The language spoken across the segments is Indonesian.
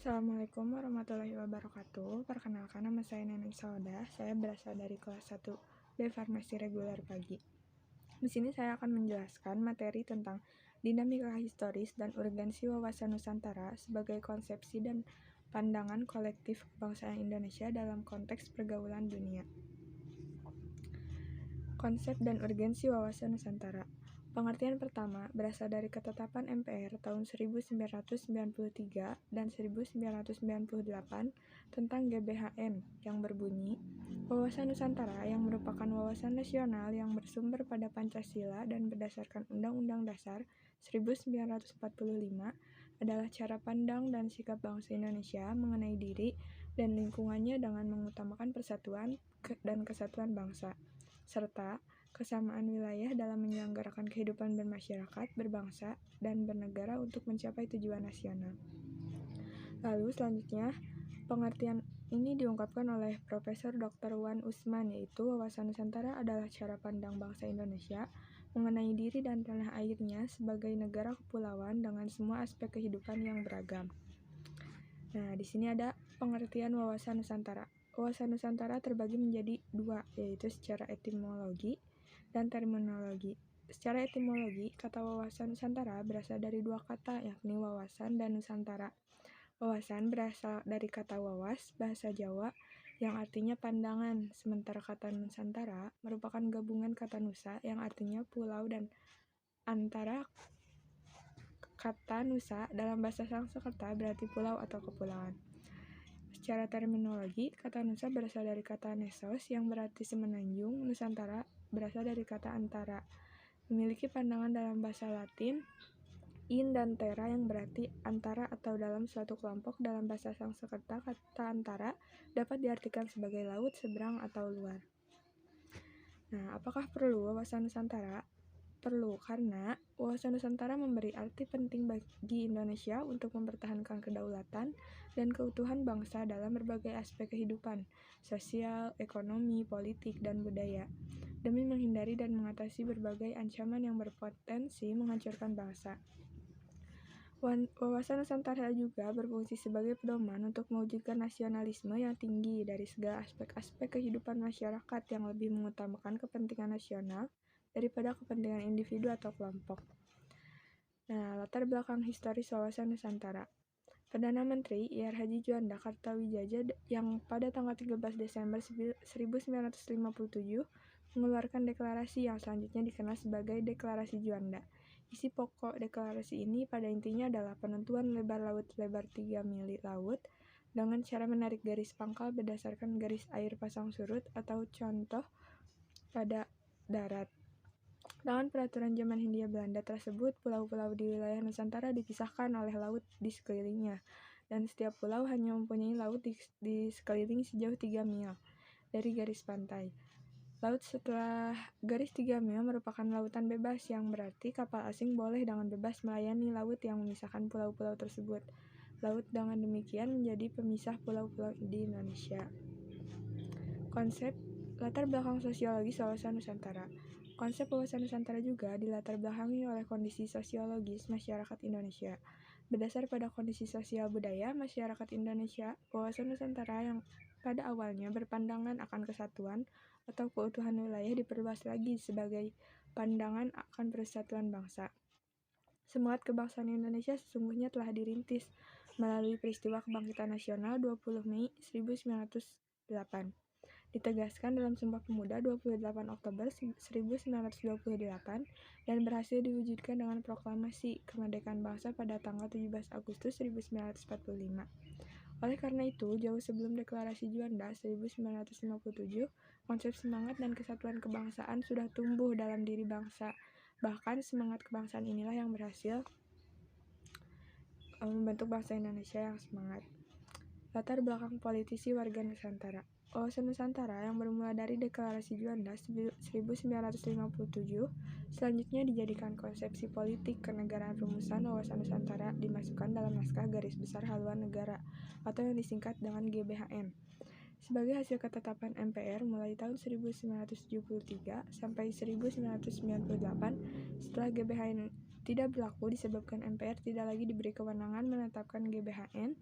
Assalamualaikum warahmatullahi wabarakatuh. Perkenalkan, nama saya Neneng Sauda. Saya berasal dari kelas 1B Farmasi Reguler Pagi. Di sini saya akan menjelaskan materi tentang dinamika historis dan urgensi wawasan Nusantara sebagai konsepsi dan pandangan kolektif kebangsaan Indonesia dalam konteks pergaulan dunia. Konsep dan urgensi wawasan Nusantara. Pengertian pertama berasal dari ketetapan MPR tahun 1993 dan 1998 tentang GBHN yang berbunyi, wawasan Nusantara yang merupakan wawasan nasional yang bersumber pada Pancasila dan berdasarkan Undang-Undang Dasar 1945 adalah cara pandang dan sikap bangsa Indonesia mengenai diri dan lingkungannya dengan mengutamakan persatuan dan kesatuan bangsa, serta kesamaan wilayah dalam menyelenggarakan kehidupan bermasyarakat, berbangsa, dan bernegara untuk mencapai tujuan nasional. Lalu selanjutnya, pengertian ini diungkapkan oleh Profesor Dr. Wan Usman, yaitu wawasan Nusantara adalah cara pandang bangsa Indonesia mengenai diri dan tanah airnya sebagai negara kepulauan dengan semua aspek kehidupan yang beragam. Nah, di sini ada pengertian wawasan Nusantara. Wawasan Nusantara terbagi menjadi dua, yaitu secara etimologi dan terminologi. Secara etimologi, kata wawasan Nusantara berasal dari dua kata, yakni wawasan dan Nusantara. Wawasan berasal dari kata wawas, bahasa Jawa, yang artinya pandangan, sementara kata Nusantara merupakan gabungan kata Nusa yang artinya pulau dan antara kata Nusa dalam bahasa Sanskerta berarti pulau atau kepulauan. Secara terminologi, kata Nusa berasal dari kata Nesos yang berarti semenanjung. Nusantara berasal dari kata antara, memiliki pandangan dalam bahasa Latin, in dan terra yang berarti antara atau dalam suatu kelompok. Dalam bahasa Sanskerta, kata antara dapat diartikan sebagai laut, seberang, atau luar. Nah, apakah perlu wawasan Nusantara? Perlu, karena wawasan Nusantara memberi arti penting bagi Indonesia untuk mempertahankan kedaulatan dan keutuhan bangsa dalam berbagai aspek kehidupan, sosial, ekonomi, politik, dan budaya, demi menghindari dan mengatasi berbagai ancaman yang berpotensi menghancurkan bangsa. Wawasan Nusantara juga berfungsi sebagai pedoman untuk mewujudkan nasionalisme yang tinggi dari segala aspek-aspek kehidupan masyarakat yang lebih mengutamakan kepentingan nasional daripada kepentingan individu atau kelompok. Nah, latar belakang historis wawasan Nusantara. Perdana Menteri Ir Haji Juanda Kartawijaya yang pada tanggal 13 Desember 1957 mengeluarkan deklarasi yang selanjutnya dikenal sebagai Deklarasi Juanda. Isi pokok deklarasi ini pada intinya adalah penentuan lebar laut lebar 3 mili laut dengan cara menarik garis pangkal berdasarkan garis air pasang surut atau contoh pada darat. Dengan peraturan zaman Hindia Belanda tersebut, pulau-pulau di wilayah Nusantara dipisahkan oleh laut di sekelilingnya, dan setiap pulau hanya mempunyai laut di sekeliling sejauh 3 mil dari garis pantai. Laut setelah garis 3 mil merupakan lautan bebas, yang berarti kapal asing boleh dengan bebas melayani laut yang memisahkan pulau-pulau tersebut. Laut dengan demikian menjadi pemisah pulau-pulau di Indonesia. Konsep latar belakang sosiologis wawasan Nusantara. Konsep wawasan Nusantara juga dilatar belakangi oleh kondisi sosiologis masyarakat Indonesia. Berdasar pada kondisi sosial budaya masyarakat Indonesia, wawasan Nusantara yang pada awalnya berpandangan akan kesatuan atau keutuhan wilayah diperluas lagi sebagai pandangan akan persatuan bangsa. Semangat kebangsaan Indonesia sesungguhnya telah dirintis melalui peristiwa kebangkitan nasional 20 Mei 1908. Ditegaskan dalam Sumpah Pemuda 28 Oktober 1928 dan berhasil diwujudkan dengan proklamasi kemerdekaan bangsa pada tanggal 17 Agustus 1945. Oleh karena itu, jauh sebelum Deklarasi Juanda 1957, konsep semangat dan kesatuan kebangsaan sudah tumbuh dalam diri bangsa. Bahkan semangat kebangsaan inilah yang berhasil membentuk bangsa Indonesia yang semangat. Latar belakang politisi warga Nusantara. Wawasan Nusantara yang bermula dari Deklarasi Juanda 1957 selanjutnya dijadikan konsepsi politik kenegaraan. Rumusan wawasan Nusantara dimasukkan dalam naskah garis besar haluan negara atau yang disingkat dengan GBHN. Sebagai hasil ketetapan MPR mulai tahun 1973 sampai 1998, setelah GBHN tidak berlaku disebabkan MPR tidak lagi diberi kewenangan menetapkan GBHN,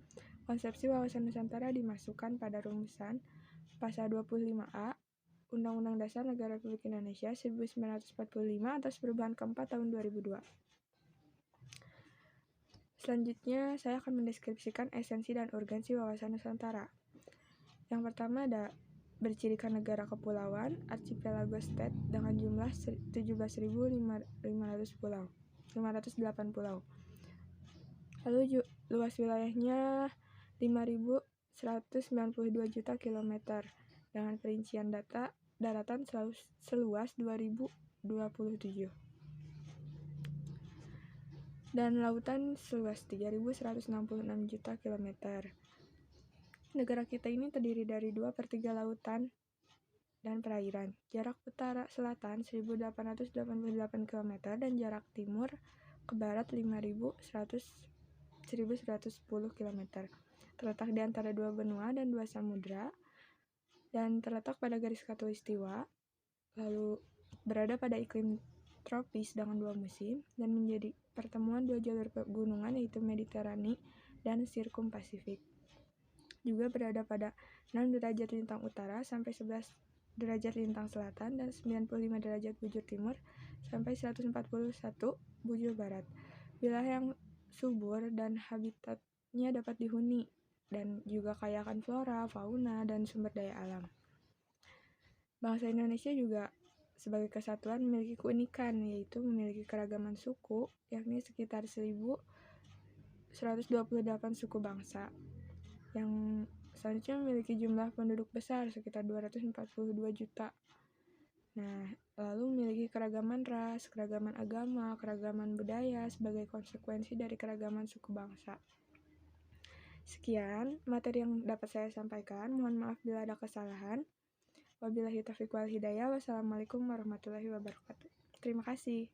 Konsepsi wawasan Nusantara dimasukkan pada rumusan Pasal 25A Undang-Undang Dasar Negara Republik Indonesia 1945 atas perubahan keempat tahun 2002. Selanjutnya, saya akan mendeskripsikan esensi dan urgensi wawasan Nusantara. Yang pertama ada bercirikan negara kepulauan, archipelago state dengan jumlah 17.508 pulau. Lalu luas wilayahnya 5.192 juta kilometer dengan perincian daratan seluas 2027 dan lautan seluas 3.166 juta kilometer. Negara kita ini terdiri dari 2/3 lautan dan perairan. Jarak utara selatan 1.888 km dan jarak timur ke barat 1.110 km. Terletak di antara dua benua dan dua samudra dan terletak pada garis khatulistiwa, lalu berada pada iklim tropis dengan dua musim dan menjadi pertemuan dua jalur pegunungan yaitu Mediterani dan Sirkumpasifik. Juga berada pada 6 derajat lintang utara sampai 11 derajat lintang selatan dan 95 derajat bujur timur sampai 141 bujur barat. Wilayah yang subur dan habitatnya dapat dihuni dan juga kaya akan flora, fauna, dan sumber daya alam. Bangsa Indonesia juga sebagai kesatuan memiliki keunikan, yaitu memiliki keragaman suku, yakni sekitar 1.128 suku bangsa, yang selanjutnya memiliki jumlah penduduk besar sekitar 242 juta. Nah, lalu memiliki keragaman ras, keragaman agama, keragaman budaya sebagai konsekuensi dari keragaman suku bangsa. Sekian materi yang dapat saya sampaikan. Mohon maaf bila ada kesalahan. Wabillahi taufiq wal hidayah. Wassalamualaikum warahmatullahi wabarakatuh. Terima kasih.